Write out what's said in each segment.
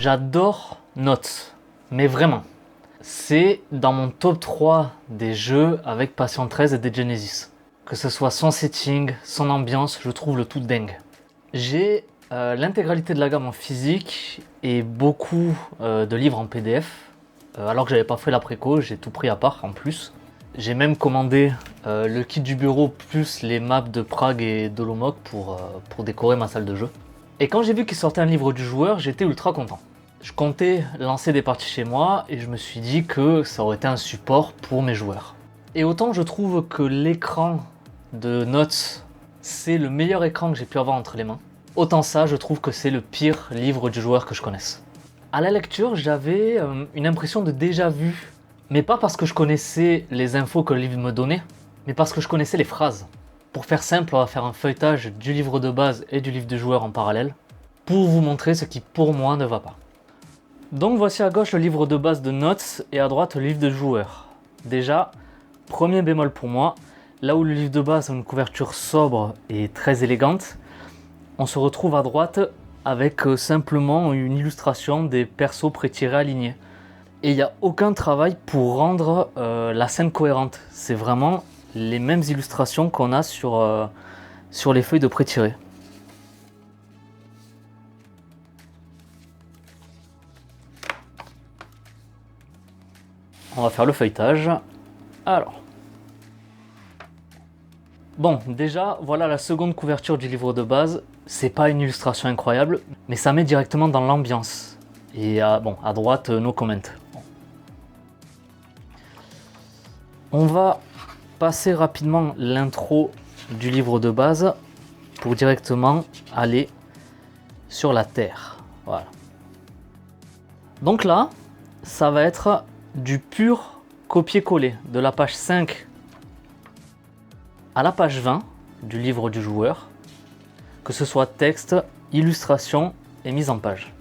J'adore Notes, mais vraiment. C'est dans mon top 3 des jeux avec Patient 13 et des Genesis. Que ce soit son setting, son ambiance, je trouve le tout dingue. J'ai l'intégralité de la gamme en physique et beaucoup de livres en PDF. Alors que j'avais pas fait la préco, j'ai tout pris à part en plus. J'ai même commandé le kit du bureau plus les maps de Prague et d'Olomouc pour décorer ma salle de jeu. Et quand j'ai vu qu'il sortait un livre du joueur, j'étais ultra content. Je comptais lancer des parties chez moi et je me suis dit que ça aurait été un support pour mes joueurs. Et autant je trouve que l'écran de Notes, c'est le meilleur écran que j'ai pu avoir entre les mains, autant ça, je trouve que c'est le pire livre du joueur que je connaisse. À la lecture, j'avais une impression de déjà vu, mais pas parce que je connaissais les infos que le livre me donnait, mais parce que je connaissais les phrases. Pour faire simple, on va faire un feuilletage du livre de base et du livre du joueur en parallèle, pour vous montrer ce qui pour moi ne va pas. Donc voici à gauche le livre de base de Notes et à droite le livre de joueur. Déjà, premier bémol pour moi, là où le livre de base a une couverture sobre et très élégante, on se retrouve à droite avec simplement une illustration des persos pré-tirés alignés. Et il n'y a aucun travail pour rendre la scène cohérente. C'est vraiment les mêmes illustrations qu'on a sur les feuilles de pré-tirés. On va faire le feuilletage. Alors. Bon, déjà, voilà la seconde couverture du livre de base. C'est pas une illustration incroyable, mais ça met directement dans l'ambiance. Et à droite, no comment. On va passer rapidement l'intro du livre de base pour directement aller sur la Terre. Voilà. Donc là, ça va être du pur copier-coller de la page 5 à la page 20 du livre du joueur, que ce soit texte, illustration et mise en page.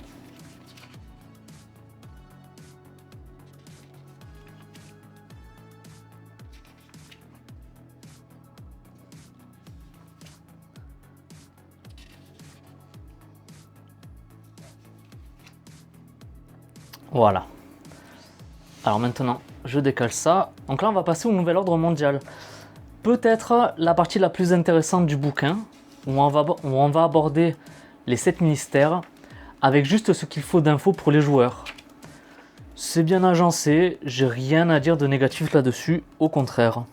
Voilà. Alors maintenant, je décale ça. Donc là, on va passer au nouvel ordre mondial. Peut-être la partie la plus intéressante du bouquin, où on va aborder les 7 ministères, avec juste ce qu'il faut d'infos pour les joueurs. C'est bien agencé, j'ai rien à dire de négatif là-dessus, au contraire.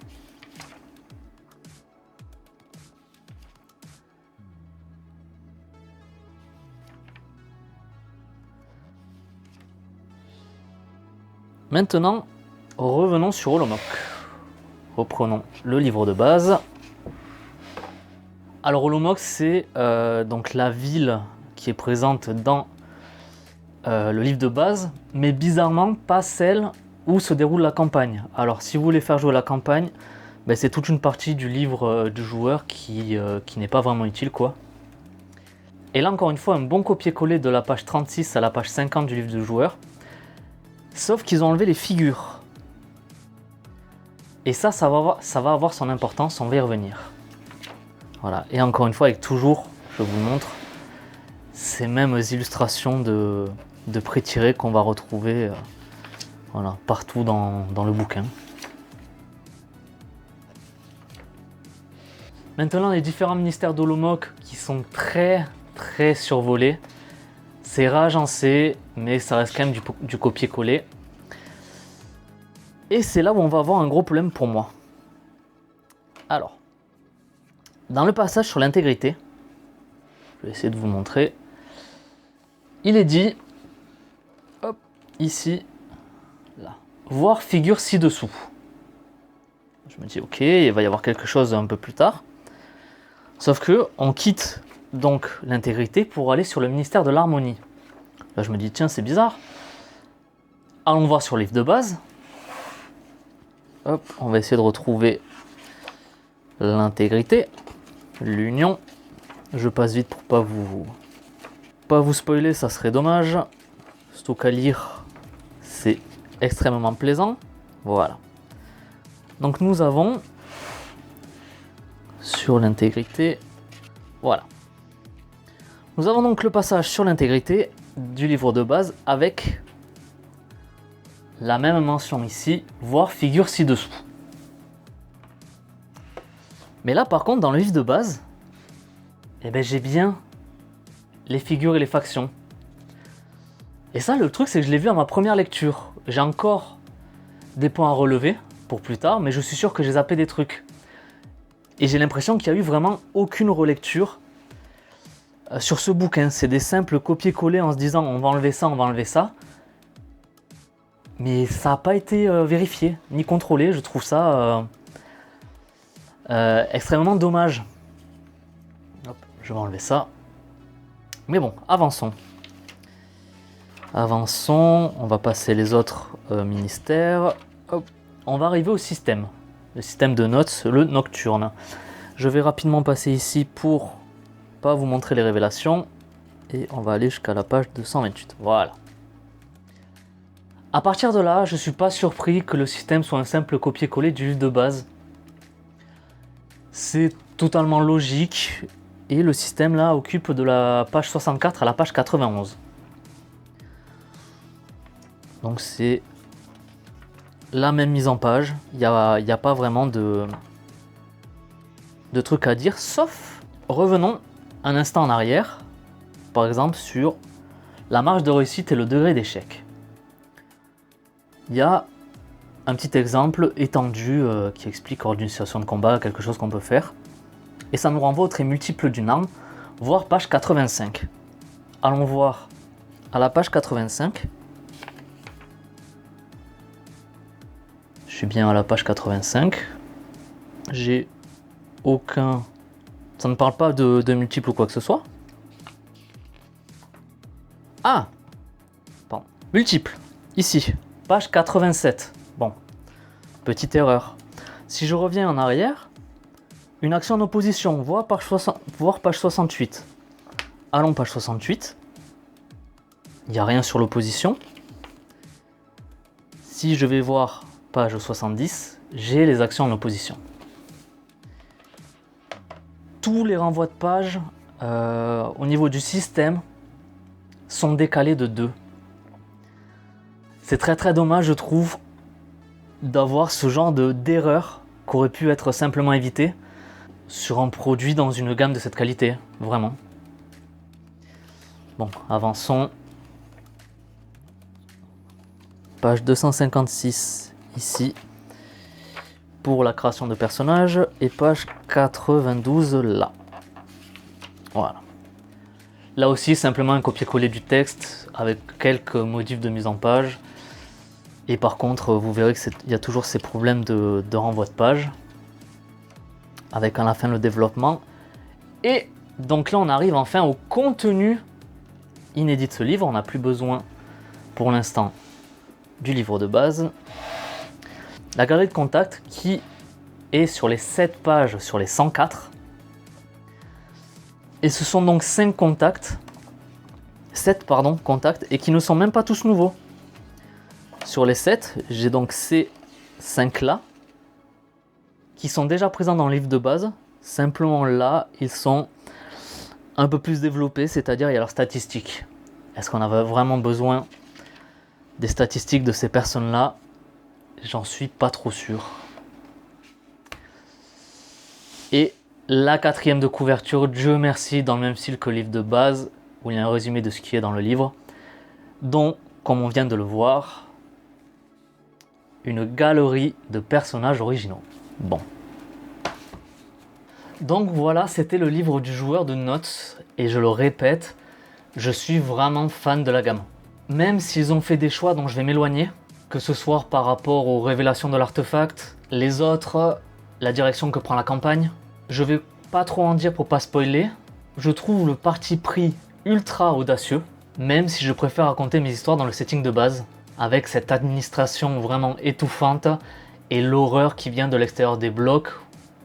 Maintenant, revenons sur Olomouc. Reprenons le livre de base. Alors Olomouc, c'est donc la ville qui est présente dans le livre de base, mais bizarrement pas celle où se déroule la campagne. Alors si vous voulez faire jouer la campagne, ben, c'est toute une partie du livre du joueur qui n'est pas vraiment utile, quoi. Et là encore une fois, un bon copier-coller de la page 36 à la page 50 du livre du joueur, sauf qu'ils ont enlevé les figures. Et ça va avoir son importance, on va y revenir. Voilà, et encore une fois, avec toujours, je vous montre, ces mêmes illustrations de pré-tirés qu'on va retrouver voilà, partout dans le bouquin. Maintenant, les différents ministères d'Olomouc qui sont très très survolés. C'est réagencé, mais ça reste quand même du copier-coller. Et c'est là où on va avoir un gros problème pour moi. Alors, dans le passage sur l'intégrité, je vais essayer de vous montrer. Il est dit, hop, ici, là, voir figure ci-dessous. Je me dis, ok, il va y avoir quelque chose un peu plus tard. Sauf que on quitte donc l'intégrité pour aller sur le ministère de l'harmonie. Là, je me dis, tiens, c'est bizarre. Allons voir sur le livre de base. Hop, on va essayer de retrouver l'intégrité, l'union. Je passe vite pour pas vous spoiler, ça serait dommage. Surtout qu'à lire, c'est extrêmement plaisant. Voilà. Donc nous avons sur l'intégrité, voilà. Nous avons donc le passage sur l'intégrité du livre de base avec la même mention ici, voire figure ci-dessous. Mais là par contre dans le livre de base, eh ben, j'ai bien les figures et les factions. Et ça le truc c'est que je l'ai vu à ma première lecture. J'ai encore des points à relever pour plus tard, mais je suis sûr que j'ai zappé des trucs. Et j'ai l'impression qu'il n'y a eu vraiment aucune relecture sur ce bouquin. C'est des simples copier-coller en se disant on va enlever ça, on va enlever ça. Mais ça n'a pas été vérifié ni contrôlé. Je trouve ça extrêmement dommage. Hop, je vais enlever ça. Mais bon, avançons. Avançons, on va passer les autres ministères. Hop. On va arriver au système. Le système de notes, le nocturne. Je vais rapidement passer ici pour pas vous montrer les révélations. Et on va aller jusqu'à la page 228. Voilà. À partir de là, je ne suis pas surpris que le système soit un simple copier-coller du livre de base. C'est totalement logique. Et le système là occupe de la page 64 à la page 91. Donc c'est la même mise en page. Il n'y a pas vraiment de trucs à dire. Sauf, revenons un instant en arrière. Par exemple sur la marge de réussite et le degré d'échec. Il y a un petit exemple étendu qui explique hors d'une situation de combat quelque chose qu'on peut faire. Et ça nous renvoie au trait multiple d'une arme, voire page 85. Allons voir à la page 85. Je suis bien à la page 85. J'ai aucun... Ça ne parle pas de multiple ou quoi que ce soit. Ah, bon. Multiple, ici, page 87. Bon, petite erreur. Si je reviens en arrière, une action en opposition, voire page 68. Allons page 68. Il n'y a rien sur l'opposition. Si je vais voir page 70, j'ai les actions en opposition. Tous les renvois de page au niveau du système sont décalés de 2. C'est très très dommage, je trouve, d'avoir ce genre d'erreur qui aurait pu être simplement évité sur un produit dans une gamme de cette qualité, vraiment. Bon, avançons. Page 256 ici pour la création de personnages et page 92 là. Voilà. Là aussi, simplement un copier-coller du texte avec quelques modifs de mise en page. Et par contre, vous verrez qu'il y a toujours ces problèmes de renvoi de page. Avec à la fin le développement. Et donc là, on arrive enfin au contenu inédit de ce livre. On n'a plus besoin, pour l'instant, du livre de base. La galerie de contacts qui est sur les 7 pages sur les 104. Et ce sont donc 7 contacts, et qui ne sont même pas tous nouveaux. Sur les 7, j'ai donc ces 5 là, qui sont déjà présents dans le livre de base. Simplement là, ils sont un peu plus développés, c'est-à-dire il y a leurs statistiques. Est-ce qu'on avait vraiment besoin des statistiques de ces personnes-là? J'en suis pas trop sûr. Et la 4e de couverture, Dieu merci, dans le même style que le livre de base, où il y a un résumé de ce qui est dans le livre, dont, comme on vient de le voir, une galerie de personnages originaux. Bon. Donc voilà, c'était le livre du joueur de notes, et je le répète, je suis vraiment fan de la gamme. Même s'ils ont fait des choix dont je vais m'éloigner, que ce soit par rapport aux révélations de l'artefact, les autres, la direction que prend la campagne, je vais pas trop en dire pour pas spoiler. Je trouve le parti pris ultra audacieux, même si je préfère raconter mes histoires dans le setting de base, avec cette administration vraiment étouffante et l'horreur qui vient de l'extérieur des blocs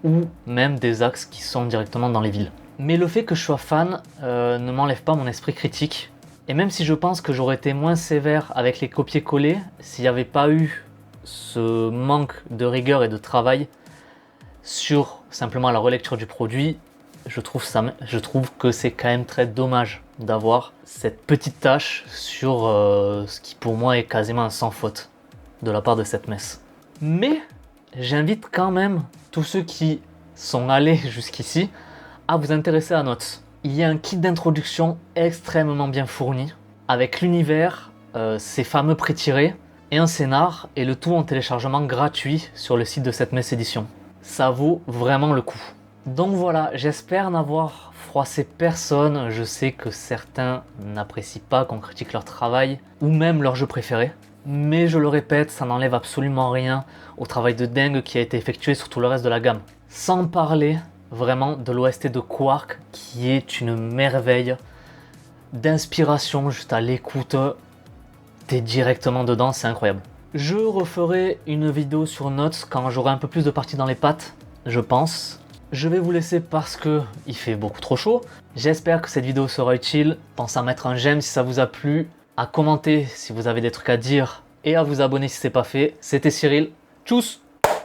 ou même des axes qui sont directement dans les villes. Mais le fait que je sois fan ne m'enlève pas mon esprit critique. Et même si je pense que j'aurais été moins sévère avec les copier-coller s'il n'y avait pas eu ce manque de rigueur et de travail sur simplement la relecture du produit, je trouve que c'est quand même très dommage. d'avoir cette petite tâche sur ce qui pour moi est quasiment un sans faute de la part de cette messe. Mais j'invite quand même tous ceux qui sont allés jusqu'ici à vous intéresser à Notes. Il y a un kit d'introduction extrêmement bien fourni avec l'univers, ces fameux pré-tirés et un scénar, et le tout en téléchargement gratuit sur le site de cette messe édition. Ça vaut vraiment le coup. Donc voilà, j'espère n'avoir froissé personne. Je sais que certains n'apprécient pas qu'on critique leur travail ou même leur jeu préféré. Mais je le répète, ça n'enlève absolument rien au travail de dingue qui a été effectué sur tout le reste de la gamme. Sans parler vraiment de l'OST de Quark qui est une merveille d'inspiration juste à l'écoute. T'es directement dedans, c'est incroyable. Je referai une vidéo sur Notes quand j'aurai un peu plus de parties dans les pattes, je pense. Je vais vous laisser parce que il fait beaucoup trop chaud. J'espère que cette vidéo sera utile. Pensez à mettre un j'aime si ça vous a plu, à commenter si vous avez des trucs à dire et à vous abonner si c'est pas fait. C'était Cyril. Tchuss!